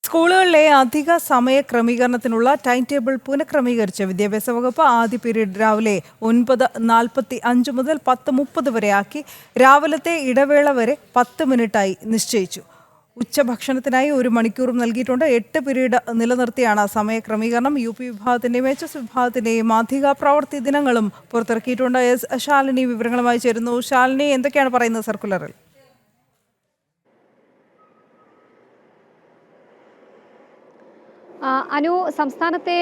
സ്കൂളുകളിലെ അധിക സമയ ക്രമീകരണത്തിനുള്ള ടൈം ടേബിൾ പുനഃക്രമീകരിച്ച് വിദ്യാഭ്യാസ വകുപ്പ്. ആദ്യ പീരീഡ് രാവിലെ 9:45 മുതൽ 10:30 വരെ ആക്കി. രാവിലത്തെ ഇടവേള വരെ 10 മിനിറ്റായി നിശ്ചയിച്ചു. ഉച്ചഭക്ഷണത്തിനായി 1 മണിക്കൂറും നൽകിയിട്ടുണ്ട്. 8 പീരീഡ് നിലനിർത്തിയാണ് സമയക്രമീകരണം. UP വിഭാഗത്തിന്റെയും HS വിഭാഗത്തിന്റെയും അധിക പ്രവൃത്തി ദിനങ്ങളും പുറത്തിറക്കിയിട്ടുണ്ട്. ശാലിനി വിവരങ്ങളുമായി ചേരുന്നു. ശാലിനി, എന്തൊക്കെയാണ് പറയുന്നത് സർക്കുലറിൽ? അനു, സംസ്ഥാനത്തെ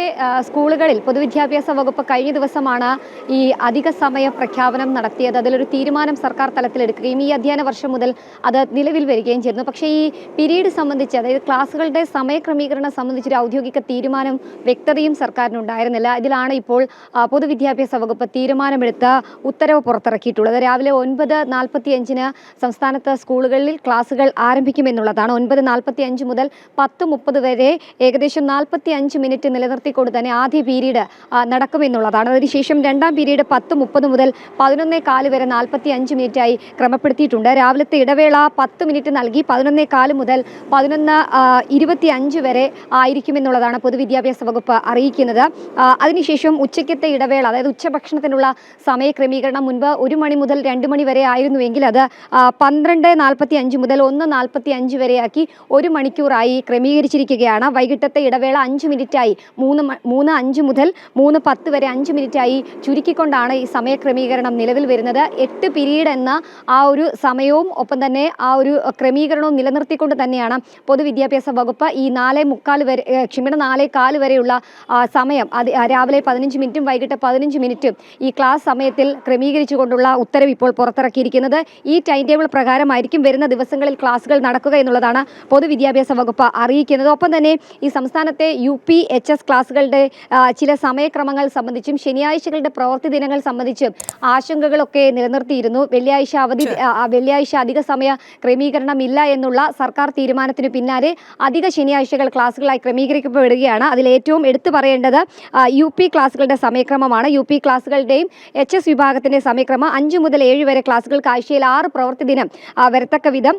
സ്കൂളുകളിൽ പൊതുവിദ്യാഭ്യാസ വകുപ്പ് കഴിഞ്ഞ ദിവസമാണ് ഈ അധിക സമയ പ്രഖ്യാപനം നടത്തിയത്. അതിലൊരു തീരുമാനം സർക്കാർ തലത്തിലെടുക്കുകയും ഈ അധ്യയന വർഷം മുതൽ അത് നിലവിൽ വരികയും ചെയ്യുന്നു. പക്ഷേ ഈ പീരീഡ് സംബന്ധിച്ച്, അതായത് ക്ലാസ്സുകളുടെ സമയക്രമീകരണം സംബന്ധിച്ചൊരു ഔദ്യോഗിക തീരുമാനം വ്യക്തതയും സർക്കാരിനുണ്ടായിരുന്നില്ല. ഇതിലാണ് ഇപ്പോൾ പൊതുവിദ്യാഭ്യാസ വകുപ്പ് തീരുമാനമെടുത്ത് ഉത്തരവ് പുറത്തിറക്കിയിട്ടുള്ളത്. രാവിലെ 9:45 സംസ്ഥാനത്ത് സ്കൂളുകളിൽ ക്ലാസ്സുകൾ ആരംഭിക്കുമെന്നുള്ളതാണ്. 9:45 മുതൽ 10:30 വരെ ഏകദേശം 45 മിനിറ്റ് നിലനിർത്തിക്കൊണ്ട് തന്നെ ആദ്യ പീരീഡ് നടക്കുമെന്നുള്ളതാണ്. അതിനുശേഷം രണ്ടാം പീരീഡ് 10:30 മുതൽ 11:15 വരെ 45 മിനിറ്റായി ക്രമപ്പെടുത്തിയിട്ടുണ്ട്. രാവിലത്തെ ഇടവേള 10 മിനിറ്റ് നൽകി 11:15 മുതൽ 11:25 വരെ ആയിരിക്കുമെന്നുള്ളതാണ് പൊതുവിദ്യാഭ്യാസ വകുപ്പ് അറിയിക്കുന്നത്. അതിനുശേഷം ഉച്ചയ്ക്കത്തെ ഇടവേള, അതായത് ഉച്ചഭക്ഷണത്തിനുള്ള സമയക്രമീകരണം മുൻപ് 1 മണി മുതൽ 2 മണി വരെ ആയിരുന്നുവെങ്കിൽ അത് 12:45 മുതൽ 1:45 വരെയാക്കി 1 മണിക്കൂറായി ക്രമീകരിച്ചിരിക്കുകയാണ്. വൈകിട്ടത്തെ ഇടവേള 5 മിനിറ്റായി 3:05 മുതൽ 3:10 വരെ 5 മിനിറ്റായി ചുരുക്കിക്കൊണ്ടാണ് ഈ സമയക്രമീകരണം നിലവിൽ വരുന്നത്. 8 പീരീഡ് എന്ന ആ ഒരു സമയവും ഒപ്പം തന്നെ ആ ഒരു ക്രമീകരണവും നിലനിർത്തിക്കൊണ്ട് തന്നെയാണ് പൊതുവിദ്യാഭ്യാസ വകുപ്പ് ഈ 4:15 വരെയുള്ള സമയം, രാവിലെ 15 മിനിറ്റും വൈകിട്ട് 15 മിനിറ്റും ഈ ക്ലാസ് സമയത്തിൽ ക്രമീകരിച്ചുകൊണ്ടുള്ള ഉത്തരവ് ഇപ്പോൾ പുറത്തിറക്കിയിരിക്കുന്നത്. ഈ ടൈം ടേബിൾ പ്രകാരമായിരിക്കും വരുന്ന ദിവസങ്ങളിൽ ക്ലാസുകൾ നടക്കുക എന്നുള്ളതാണ് പൊതുവിദ്യാഭ്യാസ വകുപ്പ് അറിയിക്കുന്നത്. ഒപ്പം തന്നെ ഈ സംസ്ഥാനത്തെ UP HS ക്ലാസുകളുടെ ചില സമയക്രമങ്ങൾ സംബന്ധിച്ചും ശനിയാഴ്ചകളുടെ പ്രവൃത്തി ദിനങ്ങൾ സംബന്ധിച്ചും ആശങ്കകളൊക്കെ നിലനിർത്തിയിരുന്നു. വെള്ളിയാഴ്ച അധിക സമയ ക്രമീകരണം ഇല്ല എന്നുള്ള സർക്കാർ തീരുമാനത്തിന് പിന്നാലെ അധിക ശനിയാഴ്ചകൾ ക്ലാസുകളായി ക്രമീകരിക്കപ്പെടുകയാണ്. അതിലേറ്റവും എടുത്തു പറയേണ്ടത് UP ക്ലാസുകളുടെ സമയക്രമമാണ്. UP ക്ലാസുകളുടെയും HS വിഭാഗത്തിന്റെ സമയക്രമം 5 മുതൽ 7 വരെ ക്ലാസുകൾക്ക് ആഴ്ചയിൽ 6 പ്രവൃത്തി ദിനം വരത്തക്ക വിധം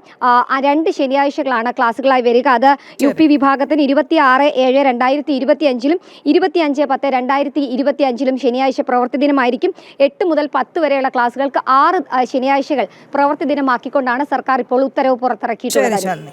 2 ശനിയാഴ്ചകളാണ് ക്ലാസുകളായി വരിക. അത് UP വിഭാഗത്തിന് 26/7/2025 25/10/2025 ശനിയാഴ്ച പ്രവൃത്തി ദിനമായിരിക്കും. 8 മുതൽ 10 വരെയുള്ള ക്ലാസുകൾക്ക് 6 ശനിയാഴ്ചകൾ പ്രവൃത്തി ദിനമാക്കിക്കൊണ്ടാണ് സർക്കാർ ഇപ്പോൾ ഉത്തരവ് പുറത്തിറക്കിയിട്ടുള്ളത്.